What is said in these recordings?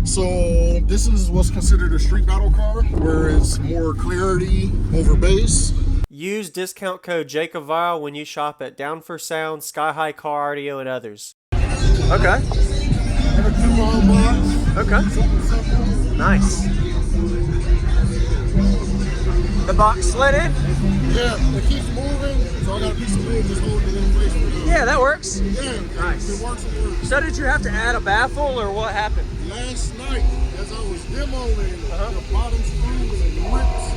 So this is what's considered a street battle car, where it's more clarity over bass. Use discount code JacobViral when you shop at Down for Sound, Sky High Car Audio, and others. Okay. Okay. Nice. The box slid in? Yeah, it keeps moving, so I got a piece of wood just holding it in place. Yeah, that works. Yeah, nice. It works, it works. So did you have to add a baffle, or what happened? Last night, as I was demoing, the bottom screws and rips.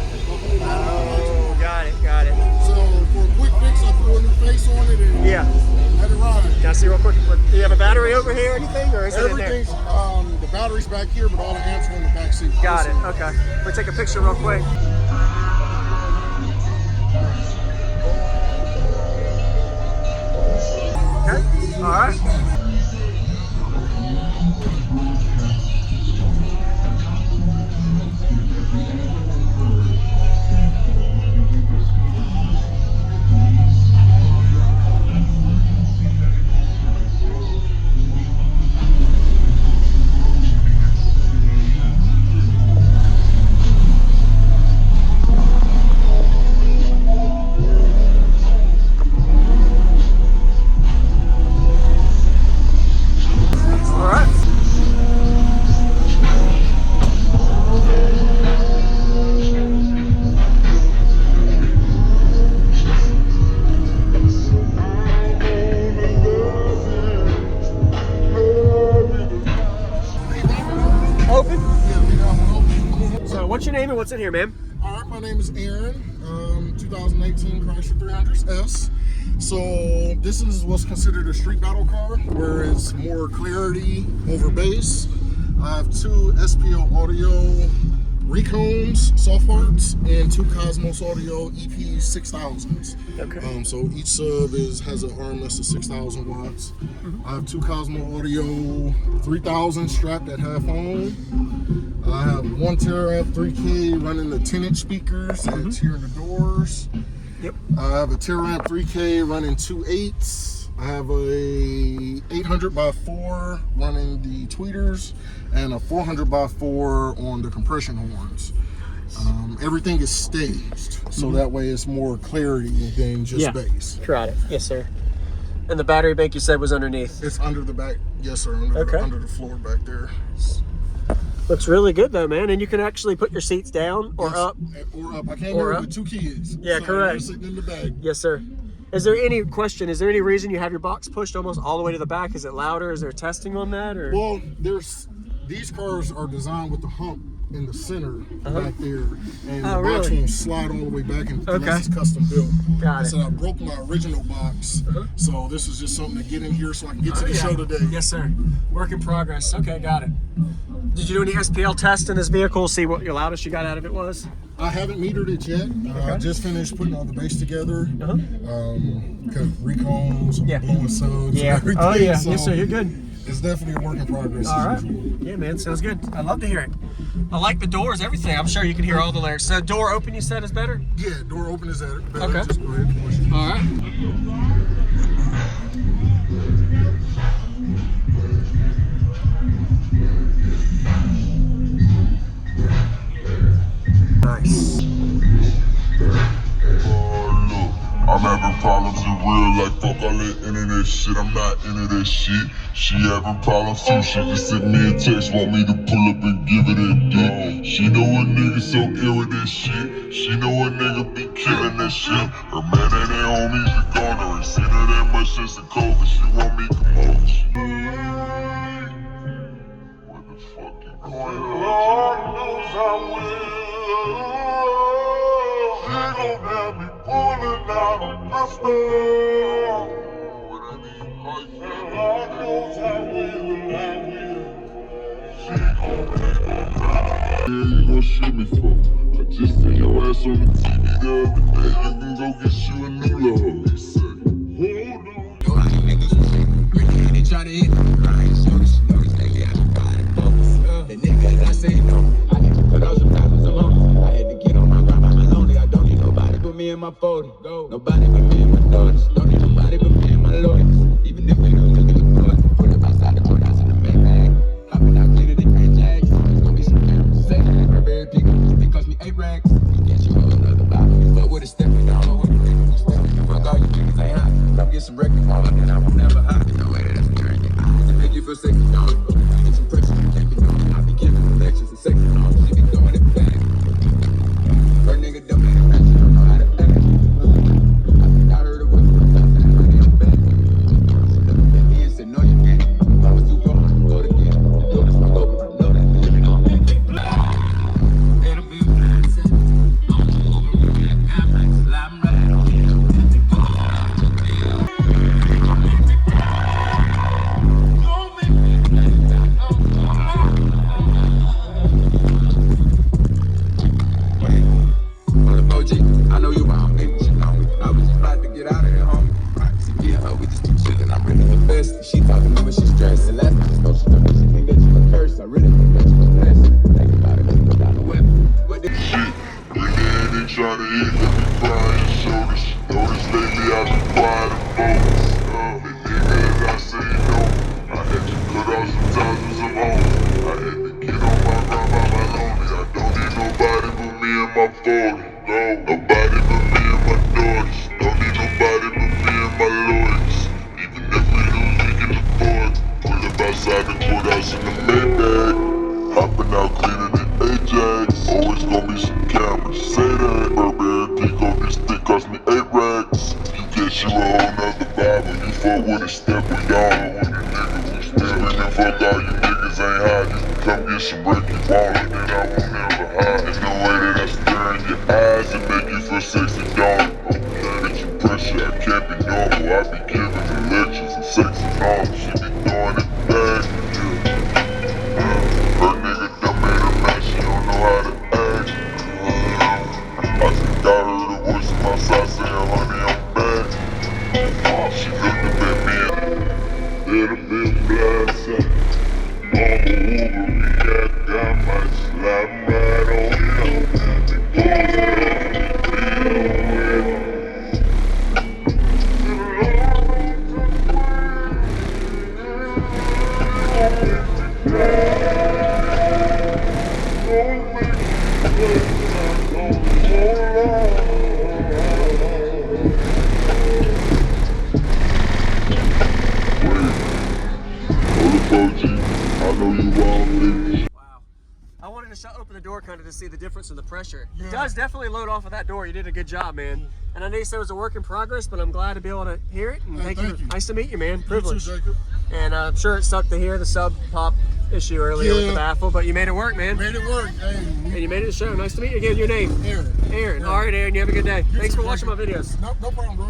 Oh, got it. So for a quick fix, I threw a new face on it and had it ride. Can I see real quick? Do you have a battery over here or anything, or is it in there? Everything's, the battery's back here, but all the amps are in the back seat. Got it, okay. We'll take a picture real quick. Okay, all right. What's your name and what's in here, man? All right, my name is Aaron, 2018 Chrysler 300S. So this is what's considered a street battle car, where it's more clarity over bass. I have two SPL Audio Recombs soft parts and two Cosmos Audio EP 6000s. Okay. So each sub has an RMS of 6,000 watts. I have two Cosmo Audio 3000 strapped at half on. I have one Teraamp 3K running the 10-inch speakers that's here in the doors. Yep. I have a Teraamp 3K running 2.8s. I have a 800x4 running the tweeters and a 400x4 on the compression horns. Everything is staged, so that way it's more clarity than just bass. Got it. Yes, sir. And the battery bank you said was underneath? It's under the back. Yes, sir. Under the floor back there. Looks really good though, man. And you can actually put your seats down or up. Or up. I came here with two kids. Yeah, so correct. Sitting in the back. Yes, sir. Is there any reason you have your box pushed almost all the way to the back? Is it louder? Is there testing on that? Or? Well, these cars are designed with the hump in the center back there, and the box won't slide all the way back unless it's custom built. Got it. So I broke my original box, so this is just something to get in here so I can get to the show today. Yes, sir. Work in progress. Okay, got it. Did you do any SPL tests in this vehicle? See what your loudest you got out of it was? I haven't metered it yet. I just finished putting all the bass together. Recombs, blowing subs, and everything. Oh yeah. So yes, sir. You're good. It's definitely a work in progress. All right. Yeah, man. Sounds good. I love to hear it. I like the doors, everything. I'm sure you can hear all the lyrics. So door open, you said, is better? Yeah, door open is better. Okay. Just go ahead and push it. All right. Nice. I'm having problems in real life, fuck all that internet shit, I'm not into that shit. She having problems too, she just sent me a text, want me to pull up and give it a dick. She know a nigga so ill with that shit, she know a nigga be killing that shit. Her man and their homies be gone, I ain't seen her that much since the COVID, she want me to come on. What the fuck you going on? Lord knows I will. She gon' have me pulling out a pistol. What I need, Lord knows I will. She gon' have me. Yeah, you gon' shoot me for? I just seen your ass on the TV the other day. You can go get you a new love. He say, hold on. Yo, I ain't niggas when they try to hit me. I ain't so slow, they get out body bubbles. The niggas I say no. I had to put out some diamonds alone. I had to get on my grind, I'm lonely. I don't need nobody but me and my 40. Go. Nobody but me and my daughters. Don't need nobody but me and my lawyers. Even if they don't look at the blood, put it outside the courthouse in the Maybach. Hopping out, cleaner than Red Jags. 8 racks. Get you a whole nother vibe. Fuck with a stepping down. Fuck all you niggas ain't hot. Come get some record all and I will never hide. No way that I can turn your eyes and make you feel sexy, dog. Get some pressure, you can't be known. I be giving lectures and sexy, dog. She be throwing it back. Her nigga dumb ain't rich, she don't know how to act. I heard it was the first time that I ran it back. She looked at me and said, no, you can't. I was too far, go it again. Know this one open, know that living on me. It'll be blessed. I'm like slime right on you. I know you wrong, nigga, you know me. I was just about to get out of here, homie. Right, see me and her, we just keep chillin'. I'm really the best. She talking to me, she stressed. And last time she told me she think that you a curse. I really think that you a blessing. Think about it, let's put down the weapon. What the Shit, when they ain't tryna eat, let me cry on your shoulders. Notice lately I've been quiet and focused. The nigga that I say no, I had to cut off some ties with some hoes. I had to get on my grind by my lonely. I don't need nobody but me and my 40. No, nobody but me and my daughters. Don't need nobody but me and my lawyers. Even if we lose, we can afford. Pull up outside the courthouse in the Maybach. Hopping out cleaner than Ajax. Always gon' be some cameras. Say that. Burberry Pico, this stick cost me 8 racks. You get you a whole nother vibe. When you fuck with a step or down. When a nigga who's screaming, fuck all you niggas ain't hot. You can come get some break you want, and then I won't never hide. In the way that I stare in your eyes and make you feel sexy, don't. Okay, that you pressure, I can't be normal. I be giving the lectures and sexy normal. She be throwing it back. Her nigga dumb in her man, she don't know how to act. I think I heard a voice in my side saying, honey, I'm back. She looked up at me and it'll be blessed. Mama Uber, we got my slime right on you. I know you wrong, Wow. I wanted to open the door kind of to see the difference in the pressure. Yeah. It does definitely load off of that door. You did a good job, man. And I know you said it was a work in progress, but I'm glad to be able to hear it. And Hey, thank you. Nice to meet you, man. You too, Privilege. Jacob. And I'm sure it sucked to hear the sub pop issue earlier with the Yeah. baffle, but you made it work, man. Made it work. Hey, And you made it to show. Nice to meet you again. Your name? Aaron. Aaron. Yeah. All right, Aaron. You have a good day. Thanks too, for watching my Jacob. videos. No problem, bro.